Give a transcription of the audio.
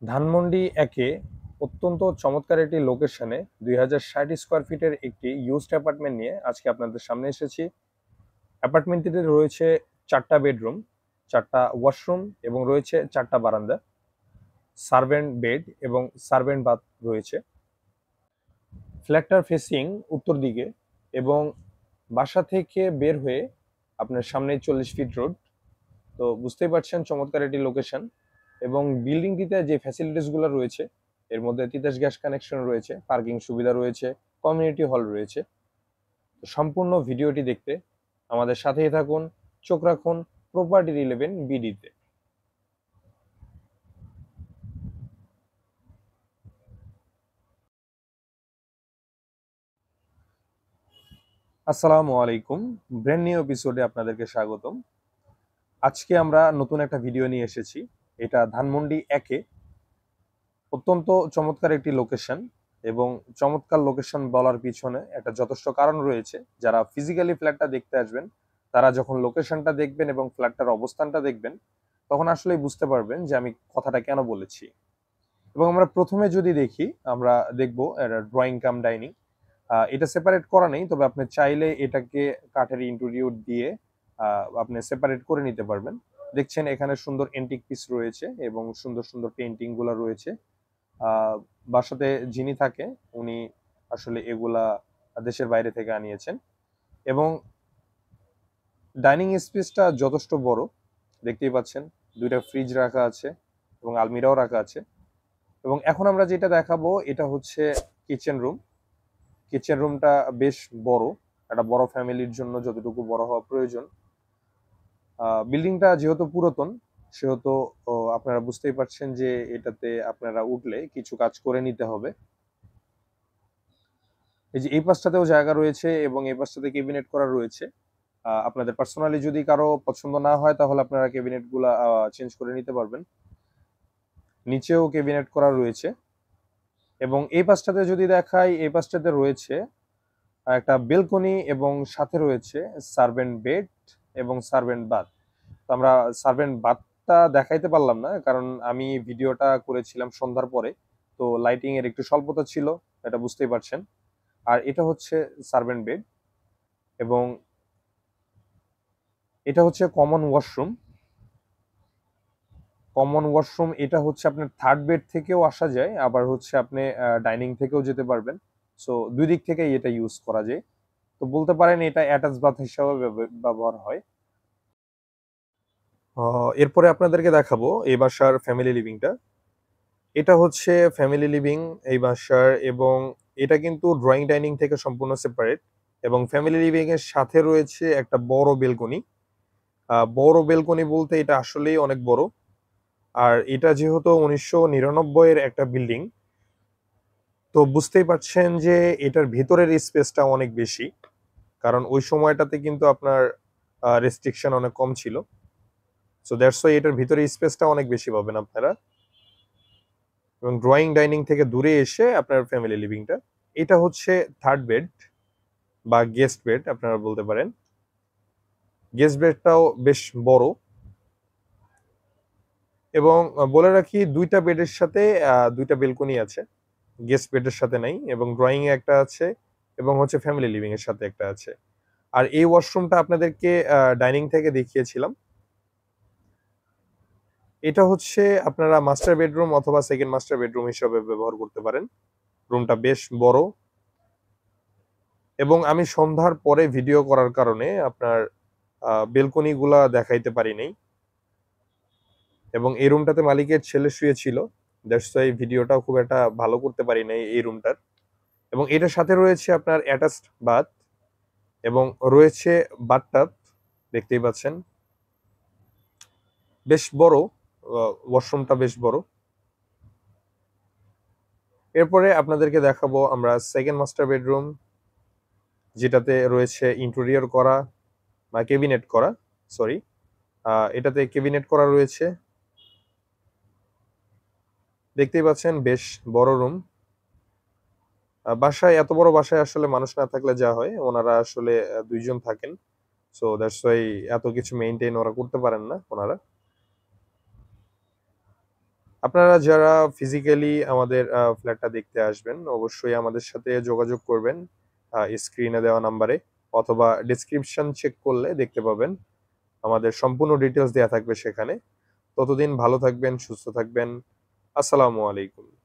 ধানমন্ডি একে অত্যন্ত চমৎকার একটি লোকেশনে 2060 স্কোয়ার ফিটের একটি ইউজড অ্যাপার্টমেন্ট নিয়ে আজকে আপনাদের সামনে এসেছি। অ্যাপার্টমেন্টটিতে রয়েছে 4টা বেডরুম, 4টা ওয়াশরুম এবং রয়েছে 4টা বারান্দা, সার্ভেন্ট বেড এবং সার্ভেন্ট বাথ রয়েছে। ফ্ল্যাটটার ফেসিং উত্তর দিকে এবং বাসা থেকে বের হয়ে আপনার সামনে 40 ফিট রোড। তো বুঝতেই পারছেন চমৎকার একটি লোকেশন। এবং বিল্ডিংটিতে যে ফ্যাসিলিটিসগুলো রয়েছে এর মধ্যে তিতাস গ্যাস কানেকশন রয়েছে, পার্কিং সুবিধা রয়েছে, কমিউনিটি হল রয়েছে। তো সম্পূর্ণ ভিডিওটি দেখতে আমাদের সাথেই থাকুন, চোখ রাখুন প্রপার্টি 11 বিডিতে। আসসালামু আলাইকুম, ব্র্যান্ড নিউ এপিসোডে আপনাদেরকে স্বাগতম। আজকে আমরা নতুন একটা ভিডিও নিয়ে এসেছি। এটা ধানমন্ডি একে অত্যন্ত চমৎকার একটি লোকেশন, এবং চমৎকার লোকেশন বলার পিছনে একটা যথেষ্ট কারণ রয়েছে। যারা ফিজিক্যালি ফ্ল্যাটটা দেখতে আসবেন তারা যখন লোকেশনটা দেখবেন এবং ফ্ল্যাটটার অবস্থানটা দেখবেন তখন আসলেই বুঝতে পারবেন যে আমি কথাটা কেন বলেছি। এবং আমরা প্রথমে যদি দেখি, আমরা দেখব এটা ড্রয়িং কাম ডাইনিং। এটা সেপারেট করা নেই, তবে আপনি চাইলে এটাকে কাঠের ইন্টেরিয়র দিয়ে আপনি সেপারেট করে নিতে পারবেন। দেখছেন এখানে সুন্দর এন্টিক পিস রয়েছে এবং সুন্দর সুন্দর পেন্টিং গুলা রয়েছে। বাসাতে যিনি থাকে উনি আসলে এগুলা দেশের বাইরে থেকে আনিয়েছেন। এবং ডাইনিং স্পেসটা যথেষ্ট বড়, দেখতেই পাচ্ছেন 2টা ফ্রিজ রাখা আছে এবং আলমিরাও রাখা আছে। এবং এখন আমরা যেটা দেখাবো এটা হচ্ছে কিচেন রুম। কিচেন রুমটা বেশ বড়, একটা বড় ফ্যামিলির জন্য যতটুকু বড় হওয়া প্রয়োজন। বিল্ডিংটা যেহেতু পুরাতন সেহেতু আপনারা বুঝতেই পারছেন যে এটাতে আপনারা উঠলে কিছু কাজ করে নিতে হবে। এই যে এই পাশটাতেও জায়গা রয়েছে এবং এই পাশটাতে ক্যাবিনেট করা রয়েছে। আপনাদের পার্সোনালি যদি কারো পছন্দ না হয় তাহলে আপনারা ক্যাবিনেট গুলা চেঞ্জ করে নিতে পারবেন। নিচেও ক্যাবিনেট করা রয়েছে। এবং এই পাশটাতে যদি দেখাই, এই পাশটাতে রয়েছে একটা বেলকনি এবং সাথে রয়েছে সার্ভেন্ট বেড এবং সার্ভেন্ট বাথ। তো আমরা সার্ভেন্ট বাথটা দেখাইতে পারলাম না, কারণ আমি ভিডিওটা করেছিলাম সন্ধ্যার পরে, তো লাইটিং এর একটু স্বল্পতা ছিল, এটা বুঝতেই পারছেন। আর এটা হচ্ছে সার্ভেন্ট বেড এবং এটা হচ্ছে কমন ওয়াশরুম। কমন ওয়াশরুম এটা হচ্ছে আপনার থার্ড বেড থেকেও আসা যায়, আবার হচ্ছে আপনি ডাইনিং থেকেও যেতে পারবেন। সো দুই দিক থেকেই এটা ইউজ করা যায়। তো বলতে পারেন এটা অ্যাটাচ বাথ হিসাবে ব্যবহার হয়। এরপরে আপনাদেরকে দেখাবো এই বাসার ফ্যামিলি লিভিংটা। এটা হচ্ছে ফ্যামিলি লিভিং এই বাসার, এবং এটা কিন্তু ড্রয়িং ডাইনিং থেকে সম্পূর্ণ সেপারেট। এবং ফ্যামিলি লিভিং এর সাথে রয়েছে একটা বড় বেলকনি। বড় বেলকনি বলতে এটা আসলেই অনেক বড়। আর এটা যেহেতু 1999 এর একটা বিল্ডিং, তো বুঝতেই পারছেন যে এটার ভিতরের স্পেসটা অনেক বেশি, কারণ ওই সময়টাতে কিন্তু আপনার রেস্ট্রিকশন অনেক কম ছিল। সো দ্যাটস ওয়াই এটার ভিতরে স্পেসটা অনেক বেশি পাবেন আপনারা। এবং ড্রয়িং ডাইনিং থেকে দূরে এসে আপনার ফ্যামিলি লিভিংটা। এটা হচ্ছে থার্ড বেড বা গেস্ট বেড আপনারা বলতে পারেন। গেস্ট বেডটাও বেশ বড়। এবং বলে রাখি 2টা বেডের সাথে 2টা বেলকনি আছে, গেস্ট বেডের সাথে নাই। এবং ড্রয়িং এ একটা আছে এবং হচ্ছে ফ্যামিলি লিভিং এর সাথে একটা আছে। আর এই ওয়াশরুমটা আপনাদেরকে ডাইনিং থেকে দেখিয়েছিলাম। এটা হচ্ছে আপনারা মাস্টার বেডরুম অথবা সেকেন্ড মাস্টার বেডরুম হিসেবে ব্যবহার করতে পারেন। রুমটা বেশ বড়। এবং আমি সন্ধ্যার পরে ভিডিও করার কারণে আপনার বেলকনি গুলা দেখাইতে পারি নাই। এবং এই রুমটাতে মালিকের ছেলে শুয়েছিল, দ্যাটস ওয়াই ভিডিওটাও খুব একটা ভালো করতে পারি নাই এই রুমটার। এবং এটার সাথে রয়েছে আপনার অ্যাটাচড বাথ এবং রয়েছে বাথটাব, দেখতেই পাচ্ছেন বেশ বড়। ওয়াশরুমটা বেশ বড়। এরপরে আপনাদেরকে দেখাবো আমরা সেকেন্ড মাস্টার বেডরুম, যেটাতে রয়েছে ইন্টেরিয়র করা বা ক্যাবিনেট করা, সরি, এটাতে ক্যাবিনেট করা রয়েছে। দেখতেই পাচ্ছেন বেশ বড় রুম। বাসায় এত বড় বাসায় আসলে মানুষ না থাকলে যা হয়, ওনারা আসলে 2 জন থাকেন। সো দ্যাটস ওয়াই এত কিছু মেইনটেইন ওরা করতে পারেন না ওনারা। আপনারা যারা ফিজিক্যালি আমাদের ফ্ল্যাটটা দেখতে আসবেন অবশ্যই আমাদের সাথে যোগাযোগ করবেন স্ক্রিনে দেওয়া নাম্বারে, অথবা ডেসক্রিপশন চেক করলে দেখতে পাবেন আমাদের সম্পূর্ণ ডিটেলস দেয়া থাকবে সেখানে। ততদিন ভালো থাকবেন, সুস্থ থাকবেন। আসসালামু আলাইকুম।